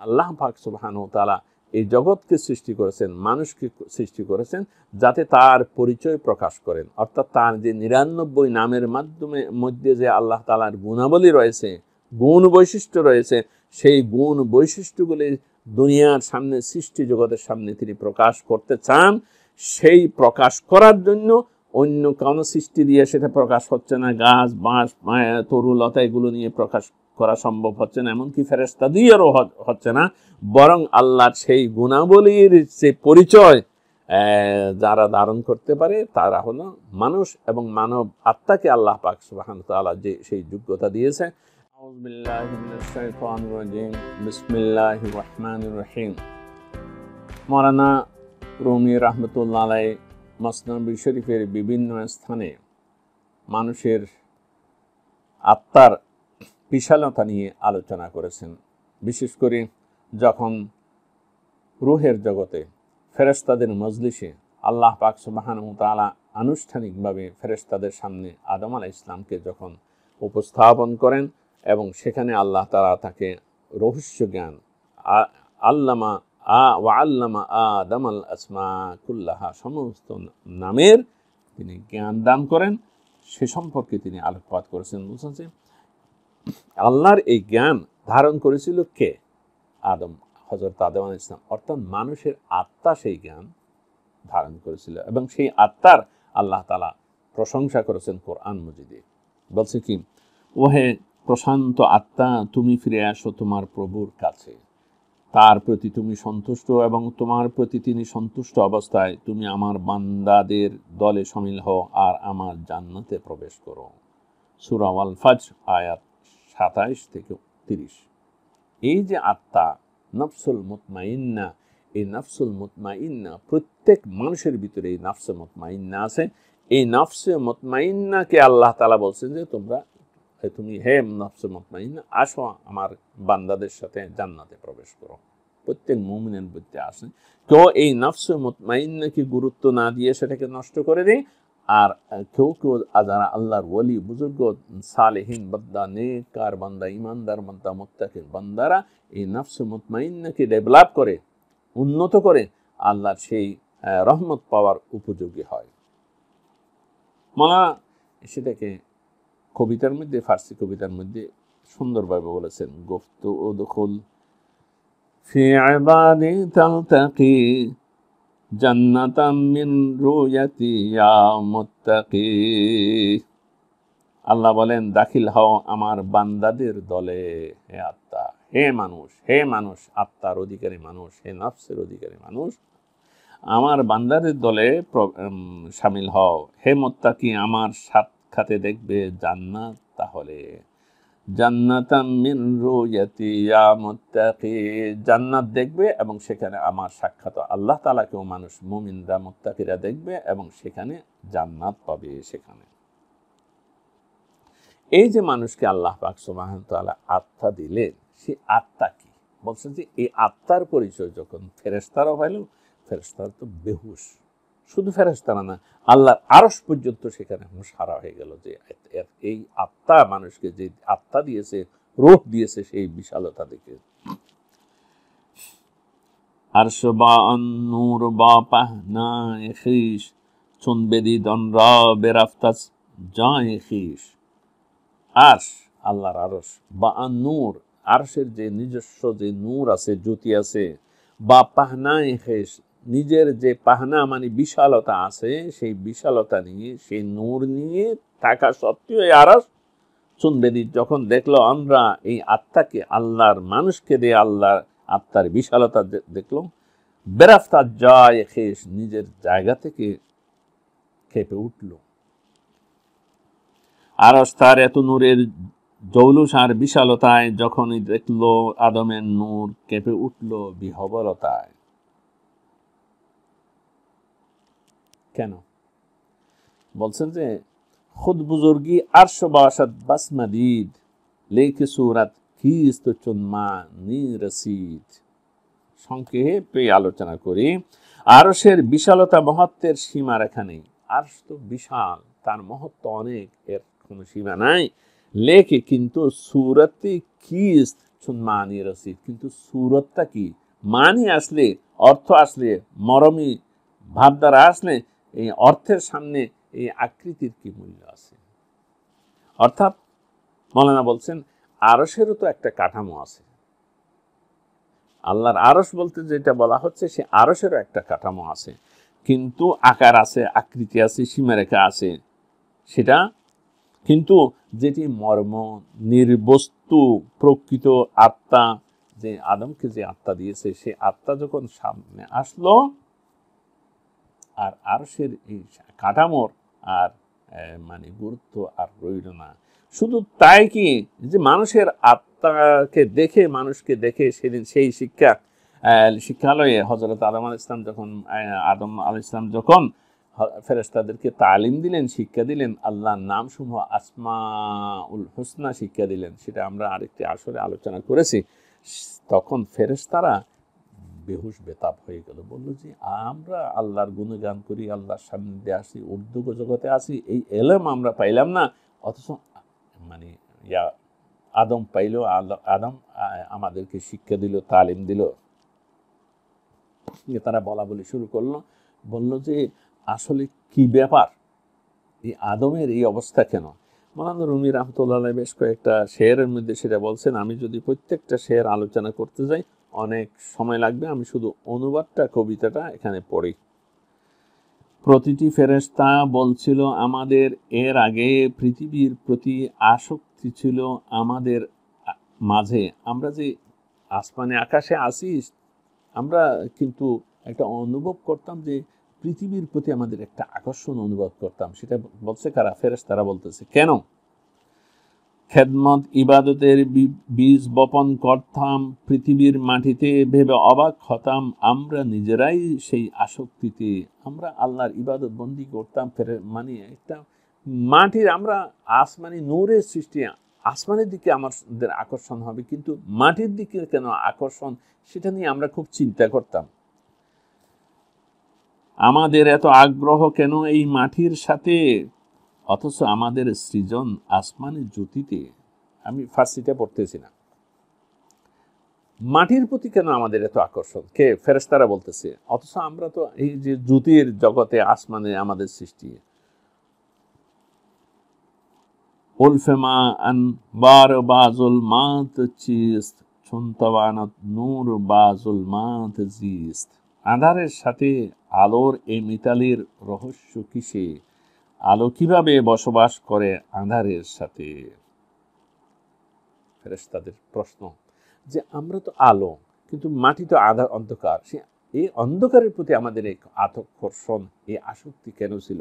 আল্লাহ পাক সুবহানাহু ওয়া তাআলা এই জগৎকে সৃষ্টি করেছেন, মানুষকে সৃষ্টি করেছেন যাতে তার পরিচয় প্রকাশ করেন, অর্থাৎ তার যে ৯৯ নামের মধ্যে যে আল্লাহ তাআলার গুণাবলী রয়েছে, গুণ বৈশিষ্ট্য রয়েছে, সেই গুণ বৈশিষ্ট্যগুলি দুনিয়ার সামনে, সৃষ্টি জগতের সামনে তিনি প্রকাশ করতে চান। সেই প্রকাশ করার জন্য অন্য কোনো সৃষ্টি দিয়ে সেটা প্রকাশ হচ্ছে না। গাছ, বাঁশ, তরুলতা এগুলো নিয়ে প্রকাশ করা সম্ভব হচ্ছে না, এমনকি ফেরেশতা দিয়েও হচ্ছে না। বরং আল্লাহর সেই গুণাবলীর যে পরিচয় যারা ধারণ করতে পারে তারা হলো মানুষ, এবং মানব আত্মাকে আল্লাহ পাক সুবহানাহু ওয়া তাআলা যে সেই যোগ্যতা দিয়েছে। আউযু বিল্লাহি মিনাশ শাইতানির রাজিম, বিসমিল্লাহির রহমানির রহিম। মাওলানা রুমি রাহমাতুল্লাহ আলাইহি মসনবি শরীফের বিভিন্ন স্থানে মানুষের আত্মার বিশালতা নিয়ে আলোচনা করেছেন। বিশেষ করে যখন রূহের জগতে ফেরেশতাদের মজলিসে আল্লাহ পাক সুবহানাহু ওয়া তাআলা আনুষ্ঠানিকভাবে ফেরেশতাদের সামনে আদম আলাইহিস সালামকে যখন উপস্থাপন করেন, এবং সেখানে আল্লাহ তাআলা তাকে রহস্য জ্ঞান আল্লামা আদম আল আসমা কুল্লাহা, সমস্ত নামের তিনি জ্ঞান দান করেন, সে সম্পর্কে তিনি আলোকপাত করেছেন। বুঝছেন, আল্লাহর এই জ্ঞান ধারণ করেছিল কে? আদম, হযরত আদম আলাইহিস সালাম, অর্থাৎ মানুষের আত্মা সেই জ্ঞান ধারণ করেছিল, এবং সেই আত্মার আল্লাহ তাআলা প্রশংসা করেছেন কোরআন মজিদে। বলছে কি, ওহে প্রশান্ত আত্মা, তুমি ফিরে আসো তোমার প্রভুর কাছে, তার প্রতি তুমি সন্তুষ্ট, এবং তোমার প্রতি তিনি সন্তুষ্ট অবস্থায় তুমি আমার বান্দাদের দলে শামিল হও আর আমার জান্নাতে প্রবেশ করো। সূরা আল ফাজর আয়াত ২৭ থেকে ৩০। এই যে আত্মা নফসুল মুতমাইন্না, এই নফসুল মুতমাইন্না প্রত্যেক মানুষের ভিতরে এই নফসে মুতমাইন্না আছে। এই নফসে মুতমাইন্নাকে আল্লাহ তাআলা বলছেন যে তুমি হে নফসে মুতমাইন্না, আসো আমার বান্দাদের সাথে জান্নাতে প্রবেশ করো। প্রত্যেক মুমিনের মধ্যে আসে। কেউ এই নফসে মুতমাইন্নাকে গুরুত্ব না দিয়ে সেটাকে নষ্ট করে দেয়, আর কেউ যারা আল্লাহর ওলি, বুজুর্গ, সালেহীন বান্দা, নেককার বান্দা, ইমানদার বান্দা, মুত্তাকির বান্দারা এই নফসে মুতমাইন্নাকে ডেভেলপ করে, উন্নত করে আল্লাহর সেই রহমত পাওয়ার উপযোগী হয়। মাওলানা সেটাকে কবিতার মধ্যে, ফার্সি কবিতার মধ্যে সুন্দরভাবে বলেছেন, গুফতু উদখুল ফি ইবাদি তালতাকি জান্নাতাম মিন রুয়াতি ইয়া মুত্তাকি। আল্লাহ বলেন, দাখিল হও আমার বান্দাদের দলে, হে আত্মা, হে মানুষ, হে মানুষ, আত্মার অধিকারী মানুষ, হে নফসের অধিকারী মানুষ, আমার বান্দাদের দলে শামিল হও। হে মুত্তাকি, আমার সাক্ষাতে দেখবে জান্নাত, তাহলে জান্নাতাম মিন রুয়াতি ইয়া মুত্তাকি, জান্নাত দেখবে, এবং সেখানে আমার সাক্ষাৎ আল্লাহ তাআলাকেও মানুষ, মুমিনরা, মুত্তাকিরা দেখবে, এবং সেখানে জান্নাত পাবে। সেখানে এই যে মানুষকে আল্লাহ পাক সুবহানাহু ওয়া তাআলা আত্মা দিলেন, সেই আত্মা কি? বলছেন যে এই আত্মার পরিচয় যখন ফেরেশতারা পাইল, ফেরেশতারা তো বেহুশ, শুধু ফেরেশতারা না, আল্লাহর আরশ পর্যন্ত সেখানে হুঁশহারা হয়ে গেল যে এই আত্মা মানুষকে যে আত্মা দিয়েছে, রূহ দিয়েছে, সেই বিশালতা দেখে। আরশ বা নূর বা পাহনা খিস চুন বেদি দন রা বেরাফতাস যায় খিস। আরশ, আল্লাহর আরশ, বা নূর, আরশের যে নিজস্ব যে নূর আছে, জ্যোতি আছে, বা পাহনা খিস, নিজের যে পাহনা মানে বিশালতা আছে, সেই বিশালতা নিয়ে, সেই নূর নিয়ে থাকা সত্ত্বেও এই আরশ চুনবেদি যখন দেখলো, আমরা এই আত্মাকে, আল্লাহর মানুষকে দিয়ে আল্লাহর আত্মার বিশালতা দেখলো, বেরাফতা যায় খেস, নিজের জায়গা থেকে কেঁপে উঠল। আরশ তার এত নূরের জৌলুস আর বিশালতায় যখনই দেখলো আদমের নূর, কেঁপে উঠল বিহবলতায়। কেন? বলছেন যে খুদ বুজুর্গি আরশ বাসাদ বাসমাদিদ লেকে সুরাত কিস্ত চুনমা নিরসিদ। সংক্ষেপে আলোচনা করি। আরশের বিশালতা, মহত্বের সীমা রেখা নেই। আরশ তো বিশাল, তার মহত্ব অনেক, এর কোনো সীমা নাই। লেকে কিন্তু সুরাতে কিস্ত, মানি রসিদ, কিন্তু সুরতটা কি, মানি আসলে, অর্থ আসলে, মরমী ভাব দ্বারা আসলে এই অর্থের সামনে এই আকৃতির কি মূল্য আছে। অর্থাৎ মৌলানা বলছেন আরশেরও তো একটা কাঠামো আছে, আল্লাহর আরশ বলতে যেটা বলা হচ্ছে সে আরশেরও একটা কাঠামো আছে, কিন্তু আকার আছে, আকৃতি আছে, সীমারেখা আছে, সেটা কিন্তু যেটি মর্ম নির্বস্তু প্রকৃত আত্মা, যে আদমকে যে আত্মা দিয়েছে সে আত্মা যখন সামনে আসলো, আর আরশের এই কাঠামোর আর মানে গুরুত্ব আর রইল না। শুধু তাই কি যে মানুষের আত্মাকে দেখে, মানুষকে দেখে সেদিন সেই শিক্ষালয়ে হযরত আদম আলাইহিস সালাম যখন আদম আলাইহিস সালাম যখন ফেরেশতাদেরকে তালিম দিলেন, শিক্ষা দিলেন, আল্লাহর নাম সমূহ আসমাউল হুসনা শিক্ষা দিলেন, সেটা আমরা আরেকটি আসরে আলোচনা করেছি। তখন ফেরেশতারা বেহুশ বেতাব হয়ে গেল, বললো যে আমরা আল্লাহর গুণগান করি, আল্লাহর সান্নিধ্যে আসি, উর্দু জগতে আসি, এই এলম আমরা পাইলাম না, অথচ মানে আদম পাইল, আদম আমাদেরকে শিক্ষা দিল, তালিম দিল। তারা বলা বলি শুরু করলো, বলল যে আসলে কি ব্যাপার, এই আদমের এই অবস্থা কেন। মৌলানা রুমি রহমতুল্লাহ আলাইহি বেশ কয়েকটা শেয়ারের মধ্যে সেটা বলছেন। আমি যদি প্রত্যেকটা শেয়ার আলোচনা করতে যাই অনেক সময় লাগবে, আমি শুধু অনুবাদটা, কবিতাটা এখানে পড়ি। প্রতিটি ফেরেশতা বলছিল আমাদের, এর আগে পৃথিবীর প্রতি আসক্তি ছিল আমাদের মাঝে। আমরা যে আসমানে আকাশে আসি, আমরা কিন্তু একটা অনুভব করতাম যে পৃথিবীর প্রতি আমাদের একটা আকর্ষণ অনুভব করতাম। সেটা বলছে কারা? ফেরেশতারা বলতেছে। কেন? খেদমত ইবাদতের বীজ বপন করতাম পৃথিবীর মাটিতে, ভেবে অবাক হতাম আমরা নিজেরাই সেই আসক্তিতে। আমরা আল্লাহর ইবাদত বন্দি করতাম, মানে একটা মাটির, আমরা আসমানি নূরের সৃষ্টি, আসমানের দিকে আমাদের আকর্ষণ হবে, কিন্তু মাটির দিকে কেন আকর্ষণ, সেটা নিয়ে আমরা খুব চিন্তা করতাম। আমাদের এত আগ্রহ কেন এই মাটির সাথে, অথচ আমাদের সৃজন আসমানের জ্যোতিতে। আমি ফার্সিটা পড়তেছি না। মাটির প্রতি কেন আমাদের এত আকর্ষণ? কে? ফেরেশতারা বলতেছে, অথচ আমরা তো এই যে জ্যোতির জগতে আসমানে আমাদের সৃষ্টি। উলফেমা আনবার বাজুল মাত চিস্ত ছুনতওয়ানত নূর বাজুল মাত জিস্ত। আঁধারের সাথে আলোর এই মিতালির রহস্য কিসে? আলো কিভাবে বসবাস করে আঁধারের সাথে? ফেরেশতাদের প্রশ্ন যে আমরা তো আলো, কিন্তু মাটি তো আধার, অন্ধকার। এই অন্ধকারের প্রতি আমাদের এই আকর্ষণ, এই আসক্তি কেন ছিল?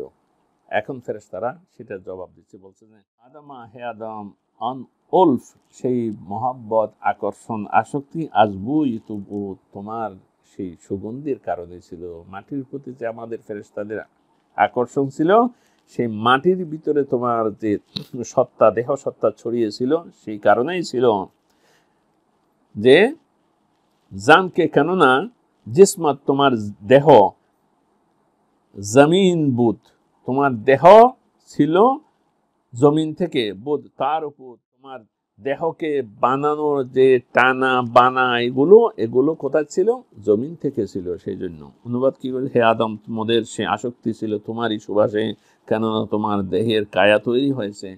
এখন ফেরেশতারা সেটা জবাব দিচ্ছে, বলছে যে আদমা, হে আদম, অন উলফ, সেই মহব্বত, আকর্ষণ, আসক্তি, আজবুই তবু তোমার সেই সুগন্ধির কারণে ছিল। মাটির প্রতি যে আমাদের ফেরেশতাদের আকর্ষণ ছিল, সেই মাটির ভিতরে তোমার যে সত্তা, দেহ সত্তা ছড়িয়েছিল, সেই কারণেই ছিল। যে জানকে, কেননা জিসমত, তোমার দেহ, জমিন বুধ, তোমার দেহ ছিল জমিন থেকে, বোধ তার উপর তোমার দেহকে বানানোর যে টানা বানা, এগুলো কোথায় ছিল? জমিন থেকে ছিল। সেই জন্য অনুবাদ কি বলে, হে আদম, তোমাদের সে আসক্তি ছিল তোমারই সুবাসে, কেননা তোমার দেহের কায়া তৈরি হয়েছে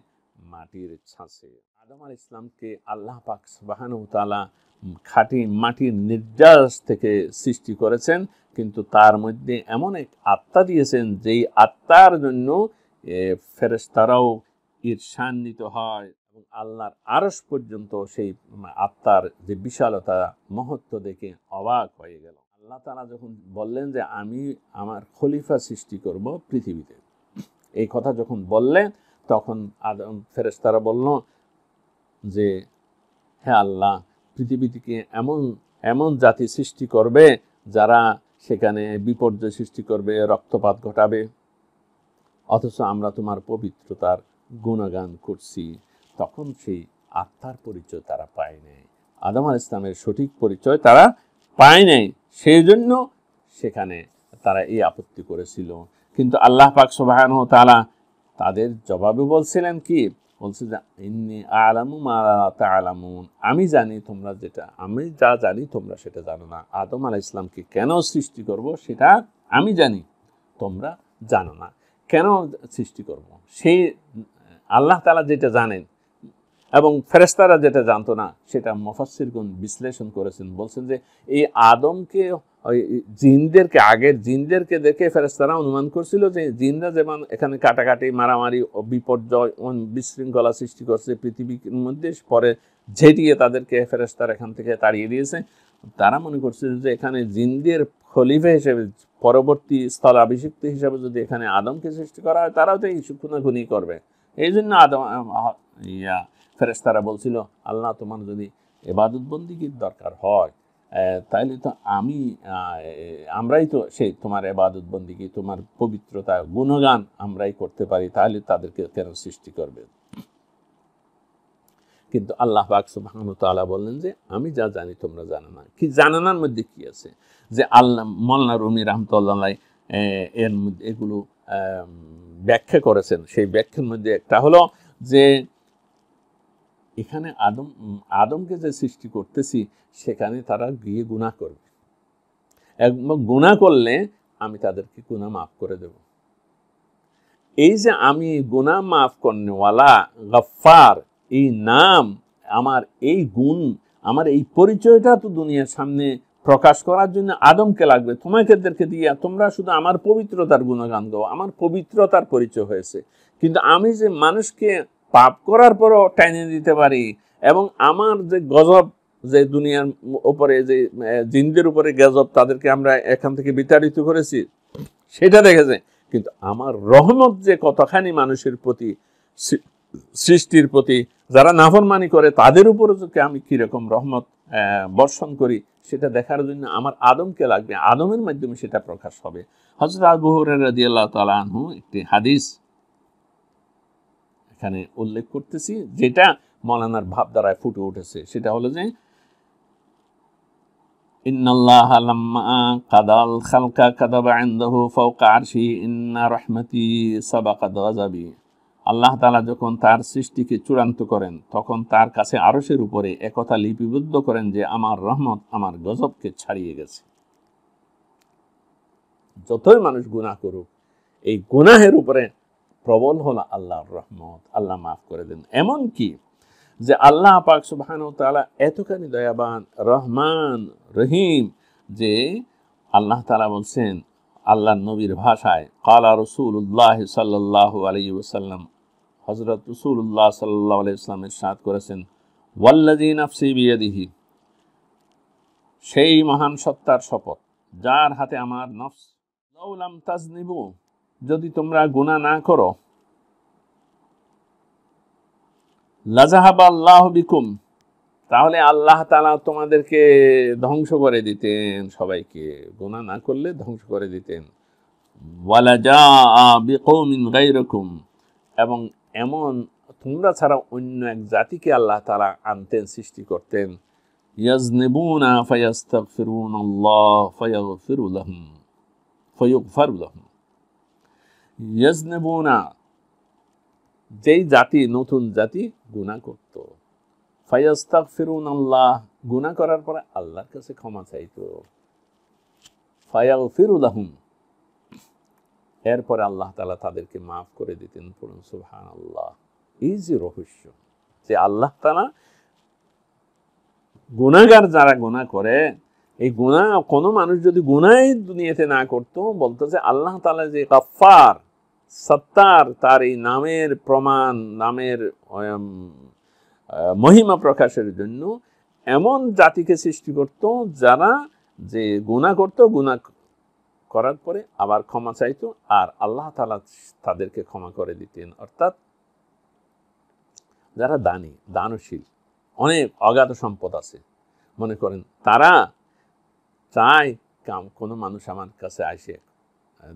মাটির ছাঁচে। আদম আলাইহিস সালামকে আল্লাহ পাক সুবহানাহু ওয়া তাআলা খাঁটি মাটির নির্যাস থেকে সৃষ্টি করেছেন, কিন্তু তার মধ্যে এমন এক আত্মা দিয়েছেন, যেই আত্মার জন্য ফেরেশতারাও ঈর্ষান্বিত হয় এবং আল্লাহর আরশ পর্যন্ত সেই আত্মার যে বিশালতা, মহত্ব দেখে অবাক হয়ে গেল। আল্লাহ তাআলা যখন বললেন যে আমি আমার খলিফা সৃষ্টি করব পৃথিবীতে, এই কথা যখন বললেন, তখন আদম, ফেরেশতারা বলল যে হে আল্লাহ, পৃথিবী থেকে এমন জাতি সৃষ্টি করবে যারা সেখানে বিপর্যয় সৃষ্টি করবে, রক্তপাত ঘটাবে, অথচ আমরা তোমার পবিত্রতার গুণগান করছি। তখন সেই আত্মার পরিচয় তারা পায় নাই, আদম আলাইহিস সালামের সঠিক পরিচয় তারা পায় নাই, সেই জন্য সেখানে তারা এই আপত্তি করেছিল। কিন্তু আল্লাহ পাক সুবহানাহু ওয়া তাআলা তাদের জবাবে বলছিলেন কি, বলছে যে ইন্নী আ'লামু মা লা তা'লামুন, আমি জানি তোমরা যেটা, আমি যা জানি তোমরা সেটা জানো না। আদম আলাইহিস সালামকে কেন সৃষ্টি করব সেটা আমি জানি, তোমরা জানো না। কেন সৃষ্টি করব সে আল্লাহ তাআলা যেটা জানেন, এবং ফেরেশতারা যেটা জানতো না সেটা মুফাসসিরগণ বিশ্লেষণ করেছেন। বলছেন যে এই আদমকে ওই জিনদেরকে, আগের জিনদেরকে দেখে ফেরেশতারা অনুমান করছিল যে জিনরা যেমন এখানে কাটাকাটি, মারামারি, বিপর্যয়, বিশৃঙ্খলা সৃষ্টি করছে পৃথিবীর মধ্যে, পরে ঝেঁটিয়ে তাদেরকে ফেরেশতারা এখান থেকে তাড়িয়ে দিয়েছে। তারা মনে করছিল যে এখানে জিনদের খলিফা হিসেবে, পরবর্তী স্থলাভিষিক্ত হিসেবে যদি এখানে আদমকে সৃষ্টি করা হয়, তারাও তো এই খুনাখুনি করবে। এই জন্য আদম ফেরেশতারা বলছিল, আল্লাহ তোমার যদি ইবাদত বন্দেগীর দরকার হয় তাইলে তো আমরাই তো সেই তোমার ইবাদত বন্দেগী, তোমার পবিত্রতা, গুণগান আমরাই করতে পারি, তাহলে তাদেরকে কেন সৃষ্টি করবে? কিন্তু আল্লাহ পাক সুবহানাহু ওয়া তাআলা বললেন যে আমি যা জানি তোমরা জানো না। কি জানানোর মধ্যে কি আছে? যে আল্লাহ মওলানা রুমি রাহমাতুল্লাহ আলাইহি এর মধ্যে এগুলো ব্যাখ্যা করেছেন। সেই ব্যাখ্যার মধ্যে একটা হলো যে এখানে আদমকে যে সৃষ্টি করতেছি সেখানে তারা গিয়ে গুনাহ করবে, এবং গুনাহ করলে আমি তাদেরকে গুনাহ মাফ করে দেব। এই যে আমি গুনাহ মাফ করনেওয়ালা, গফফার, এই নাম, আমার এই গুণ, আমার এই পরিচয়টা তো দুনিয়ার সামনে প্রকাশ করার জন্য আদমকে লাগবে। তোমাদেরকে দিয়ে তোমরা শুধু আমার পবিত্রতার গুণগান গাও, আমার পবিত্রতার পরিচয় হয়েছে। কিন্তু আমি যে মানুষকে পাপ করার পরও টাইনে দিতে পারি, এবং আমার যে গজব, যে দুনিয়ার উপরে যে জিনদের উপরে গজব, তাদেরকে আমরা এখান থেকে বিতাড়িত করেছি সেটা দেখেছে। কিন্তু আমার রহমত যে কতখানি মানুষের প্রতি, সৃষ্টির প্রতি, যারা নাফরমানি করে তাদের উপরে যে আমি কিরকম রহমত বর্ষণ করি, সেটা দেখার জন্য আমার আদমকে লাগবে। আদমের মাধ্যমে সেটা প্রকাশ হবে। হযরত আবু হুরায়রা রাদিয়াল্লাহু তাআলা আনহু একটি হাদিস এখানে উল্লেখ করতেছি, যেটা মওলানার ভাবধারায় ফুটে উঠেছে। সেটা হলো যে ইন্নাল্লাহা লাম্মা কাদাল খালকা কাদাবা ইনদাহু ফাওকা আরশি ইন্না রাহমাতি সাবাকাত গাযাবি। আল্লাহ তাআলা যখন তার সৃষ্টিকে চূড়ান্ত করেন, তখন তার কাছে আরশের উপরে একথা লিপিবদ্ধ করেন যে আমার রহমত আমার গজবকে ছাড়িয়ে গেছে। যতই মানুষ গুনাহ করুক, এই গুনাহের উপরে প্রবল হলো আল্লাহর রহমত, আল্লাহ মাফ করে দেন। এমন কি যে আল্লাহ পাক সুবহানাহু ওয়া তাআলা এতখানি দয়াবান, রহমান, রহিম, যে আল্লাহ তাআলা বলছেন আল্লাহর নবীর ভাষায়, ক্বালা রাসূলুল্লাহ সাল্লাল্লাহু আলাইহি ওয়াসাল্লাম, হযরত রাসূলুল্লাহ সাল্লাল্লাহু আলাইহি ওয়াসাল্লাম ইরশাদ করেছেন, ওয়াল্লাযী নাফসি বিয়াদিহি, সেই মহান সত্তার শপথ যার হাতে আমার নফস, লাউ লাম তাজনিবু, যদি তোমরা গুনাহ না করো, লাযাহাবা আল্লাহু বিকুম, তাহলে আল্লাহ তাআলা তোমাদেরকে ধ্বংস করে দিতেন, সবাইকে গুনাহ না করলে ধ্বংস করে দিতেন। ওয়ালা জাআ বিকওমিন গায়রাকুম, এবং এমন তোমরা ছাড়া অন্য এক জাতিকে আল্লাহ তাআলা আনতেন, সৃষ্টি করতেন। ইয়াজনিবুনা ফায়াস্তাগফিরুনাল্লাহ ফায়াগফিরু লাহুম ফায়ুগফারু লাহুম। ইয়াজনিবুনা, যেই জাতি, নতুন জাতি গুনাহ করত, ফায়াস্তাগফিরুনাল্লাহ, গুনাহ করার পরে আল্লাহর কাছে ক্ষমা চাইতো, ফায়াগফিরু লাহুম, এরপরে আল্লাহ তাআলা তাদেরকে মাফ করে দিতেন। পড়ুন সুবহানাল্লাহ। এই যে রহস্য, যে আল্লাহ তাআলা গুনাহগার যারা গুনাহ করে, এই গুনাহ, কোনো মানুষ যদি গুনাহই দুনিয়াতে না করতো, বলতো যে আল্লাহ তাআলা যে গফফার, সত্তার, তার এই নামের প্রমাণ, নামের মহিমা প্রকাশের জন্য এমন জাতিকে সৃষ্টি করত যারা যে গুনাহ করত, গুনাহ করার পরে আবার ক্ষমা চাইতো, আর আল্লাহ তাআলা তাদেরকে ক্ষমা করে দিতেন। অর্থাৎ যারা দানী, দানশীল, অনেক অগাধ সম্পদ আছে, মনে করেন তারা চায় কোনো মানুষ আমার কাছে আসে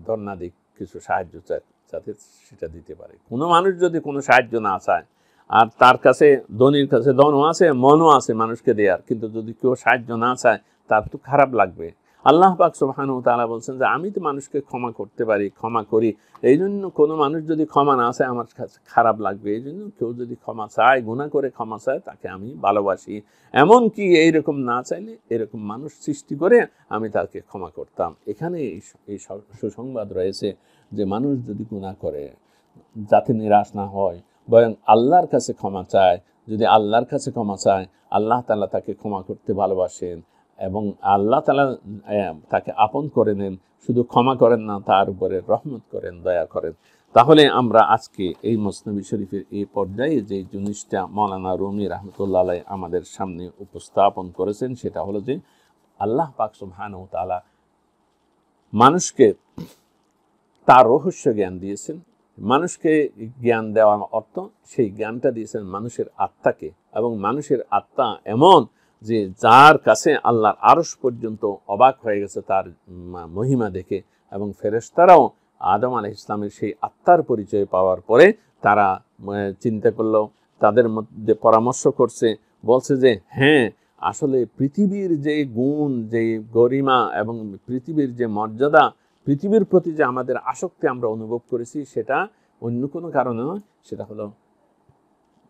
ধর্ণা দিক, কিছু সাহায্য চায়, যাতে সেটা দিতে পারে। কোনো মানুষ যদি কোনো সাহায্য না চায়, আর তার কাছে, ধনীর কাছে ধনও আছে, মনও আছে মানুষকে দেওয়ার, কিন্তু যদি কেউ সাহায্য না চায়, তার তো খারাপ লাগবে। আল্লাহ পাক সুবহানাহু ওয়া তাআলা বলছেন যে আমি তো মানুষকে ক্ষমা করতে পারি, ক্ষমা করি। এই জন্য কোনো মানুষ যদি ক্ষমা না চায় আমার কাছে খারাপ লাগবে, এই জন্য কেউ যদি ক্ষমা চায়, গুনাহ করে ক্ষমা চায়, তাকে আমি ভালোবাসি। এমনকি এইরকম না চাইলে এরকম মানুষ সৃষ্টি করে আমি তাকে ক্ষমা করতাম। এখানে এই সুসংবাদ রয়েছে যে মানুষ যদি গুনাহ করে যাতে নিরাশ না হয়, বরং আল্লাহর কাছে ক্ষমা চায়। যদি আল্লাহর কাছে ক্ষমা চায়, আল্লাহ তাআলা তাকে ক্ষমা করতে ভালোবাসেন এবং আল্লাহ তাআলা তাকে আপন করে নেন। শুধু ক্ষমা করেন না, তার উপরে রহমত করেন, দয়া করেন। তাহলে আমরা আজকে এই মসনবী শরীফের এই পর্যায়ে যে জিনিসটা মাওলানা রুমি রাহমাতুল্লাহ আলাইহি আমাদের সামনে উপস্থাপন করেছেন, সেটা হলো যে আল্লাহ পাক সুবহানাহু ওয়া তাআলা মানুষকে তার রহস্য জ্ঞান দিয়েছেন। মানুষকে জ্ঞান দেওয়ার অর্থ সেই জ্ঞানটা দিয়েছেন মানুষের আত্মাকে, এবং মানুষের আত্মা এমন যে যার কাছে আল্লাহর আরশ পর্যন্ত অবাক হয়ে গেছে তার মহিমা দেখে, এবং ফেরেশতারাও আদম আলাইহিস সালামের সেই আত্মার পরিচয় পাওয়ার পরে তারা চিন্তা করলো, তাদের মধ্যে পরামর্শ করছে, বলছে যে হ্যাঁ, আসলে পৃথিবীর যে গুণ, যে গরিমা এবং পৃথিবীর যে মর্যাদা, পৃথিবীর প্রতি যে আমাদের আসক্তি আমরা অনুভব করেছি, সেটা অন্য কোনো কারণে নয়, সেটা হলো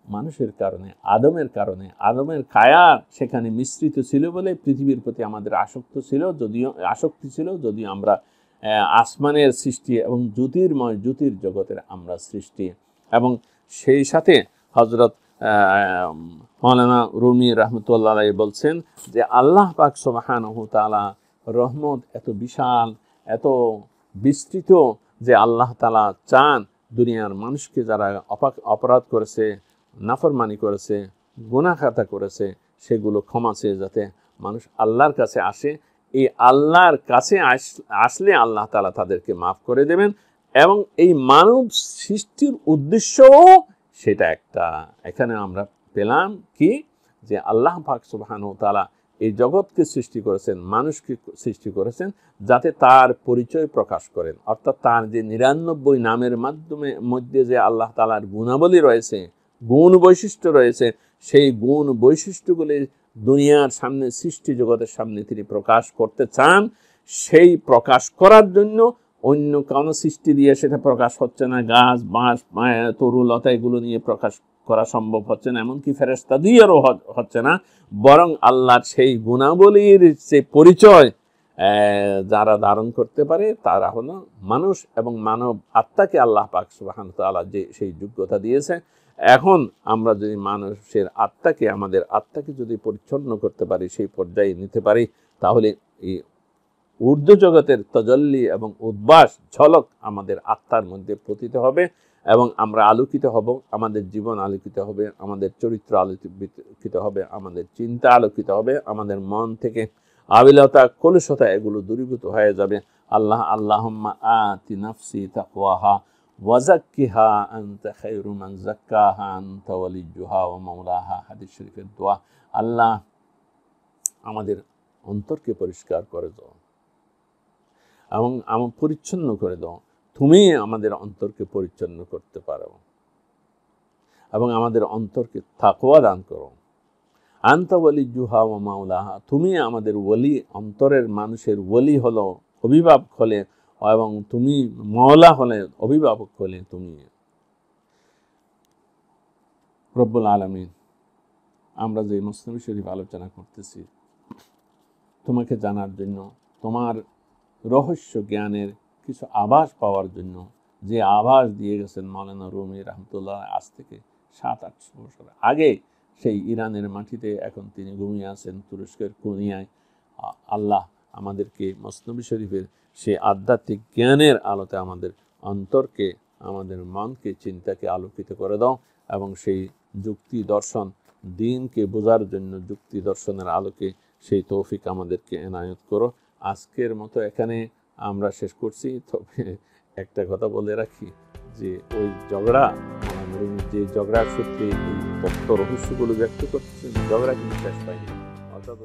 মানুষের কারণে, আদমের কারণে। আদমের কায়া সেখানে মিশ্রিত ছিল বলে পৃথিবীর প্রতি আমাদের আসক্তি ছিল, যদিও আমরা আসমানের সৃষ্টি এবং জ্যোতির জগতের আমরা সৃষ্টি। এবং সেই সাথে হযরত মাওলানা রুমি রাহমাতুল্লাহ আলাইহি বলছেন যে আল্লাহ পাক সুবহানাহু ওয়া তাআলা রহমত এত বিশাল, এত বিস্তৃত যে আল্লাহ তাআলা চান দুনিয়ার মানুষকে যারা অপরাধ করেছে, নাফরমানি করেছে, গুনাহ খাতা করেছে, সেগুলো ক্ষমা চেয়ে যাতে মানুষ আল্লাহর কাছে আসে। এই আল্লাহর কাছে আসলে আল্লাহ তাআলা তাদেরকে মাফ করে দেবেন। এবং এই মানব সৃষ্টির উদ্দেশ্যও সেটা একটা, এখানে আমরা পেলাম কি, যে আল্লাহ পাক সুবহানাহু ওয়া তাআলা এই জগৎকে সৃষ্টি করেছেন, মানুষকে সৃষ্টি করেছেন যাতে তার পরিচয় প্রকাশ করেন। অর্থাৎ তার যে 99 নামের মধ্যে যে আল্লাহ তাআলার গুণাবলী রয়েছে, গুণ বৈশিষ্ট্য রয়েছে, সেই গুণ বৈশিষ্ট্যগুলি দুনিয়ার সামনে, সৃষ্টি জগতের সামনে তিনি প্রকাশ করতে চান। সেই প্রকাশ করার জন্য অন্য কোনো সৃষ্টি দিয়ে সেটা প্রকাশ হচ্ছে না। গাছ, বাঁশ, তরুলতা এগুলো নিয়ে প্রকাশ করা সম্ভব হচ্ছে না, এমনকি ফেরেশতা দিয়েও হচ্ছে না। বরং আল্লাহর সেই গুণাবলীর যে পরিচয় যারা ধারণ করতে পারে তারা হলো মানুষ, এবং মানব আত্মাকে আল্লাহ পাক সুবহানাহু ওয়া তাআলা যে সেই যোগ্যতা দিয়েছে। এখন আমরা যদি মানুষের আত্মাকে, আমাদের আত্মাকে যদি পরিচ্ছন্ন করতে পারি, সেই পর্যায়ে নিতে পারি, তাহলে এই ঊর্ধ্ব জগতের তাজাল্লি এবং উদ্ভাস ঝলক আমাদের আত্মার মধ্যে পতিত হবে, এবং আমরা আলোকিত হব, আমাদের জীবন আলোকিত হবে, আমাদের চরিত্র আলোকিত হবে, আমাদের চিন্তা আলোকিত হবে, আমাদের মন থেকে আবিলতা, কলুষতা এগুলো দূরীভূত হয়ে যাবে। আল্লাহুম্মা আতি নাফসি তাকওয়াহা ওয়া যাক্কিহা আনতা খায়রু মান যাক্কাহা আনতা ওয়ালিয়্যুহা ওয়া মাওলাহা, হাদিস শরীফের দোয়া। আল্লাহ আমাদের অন্তরকে পরিষ্কার করে দাও এবং পরিচ্ছন্ন করে দাও। তুমি আমাদের অন্তরকে পরিচ্ছন্ন করতে পারো এবং আমাদের অন্তরকে তাকওয়া দান করো। আনতা ওয়ালিয়্যুহা ওয়া মাওলাহা, তুমি আমাদের ওলি, অন্তরের মানুষের ওলি হলো, অভিভাবক হলে, এবং তুমি মাওলা হলে, অভিভাবক হলে তুমি। রব্বুল আলামিন, আমরা যে মসনবী শরীফ আলোচনা করতেছি তোমাকে জানার জন্য, তোমার রহস্য জ্ঞানের কিছু আভাস পাওয়ার জন্য, যে আভাস দিয়ে গেছেন মাওলানা রুমি রাহমাতুল্লাহ আজ থেকে 700-800 বছর আগে সেই ইরানের মাটিতে, এখন তিনি ঘুমিয়ে আছেন তুরস্কের কোনিয়ায়। আল্লাহ আমাদেরকে মসনবী শরীফের সেই আধ্যাত্মিক জ্ঞানের আলোতে আমাদের অন্তরকে, আমাদের মনকে, চিন্তাকে আলোকিত করে দাও, এবং সেই যুক্তি দর্শন, দিনকে বোঝার জন্য যুক্তি দর্শনের আলোকে সেই তৌফিক আমাদেরকে এনায়েত করো। আজকের মতো এখানে আমরা শেষ করছি। তবে একটা কথা বলে রাখি, যে ওই ঝগড়া, যে ঝগড়ার সূত্রে এই তত্ত্ব রহস্যগুলো ব্যক্ত করতেছেন, ঝগড়া কিন্তু শেষ পায়নি। অর্থাৎ